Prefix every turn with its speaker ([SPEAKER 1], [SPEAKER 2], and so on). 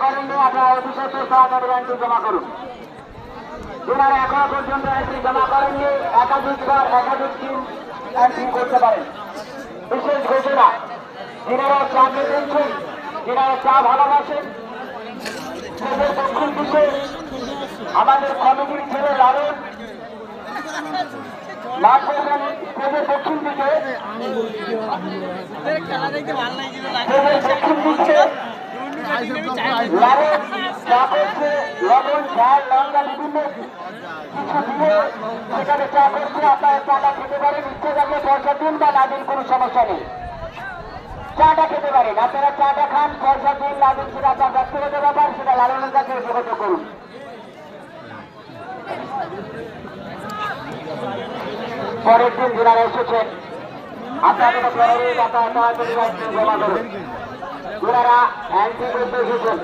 [SPEAKER 1] করেননি আপনারা অতি সত্ত্বর তাড়াতাড়ি এন্ট্রি জমা করুন। যারা এখনো পর্যন্ত এন্ট্রি জমা করেননি একাধিকবার একাধিক টিম এন্ট্রি করতে পারেন। বিশেষ ঘোষণা, যারা চা খেতেছেন, যারা চা ভালোবাসেন, স্টেজের দক্ষিণ দিকে আমাদের কমিটির ছেলে লালন মাঠ করবেন। স্টেজের দক্ষিণ দিকে লালন চা করছে, লবণ ঝাল লঙ্কা বিভিন্ন কিছু দিয়ে সেখানে চা করছে। আপনারা চাটা খেতে পারেন, ইচ্ছে থাকলে পয়সা দিন বা না দিন কোনো সমস্যা নেই, চাটা খেতে পারেন। আপনারা চাটা খান, পয়সা দিন না দিন সেটা আপনার ব্যক্তিগত ব্যাপার, সেটা লালনের কাছে যোগাযোগ করুন। পরের দিন যারা এসেছেন আপনাদের জমা করুন। যারা এন্ট্রি করতে এসেছেন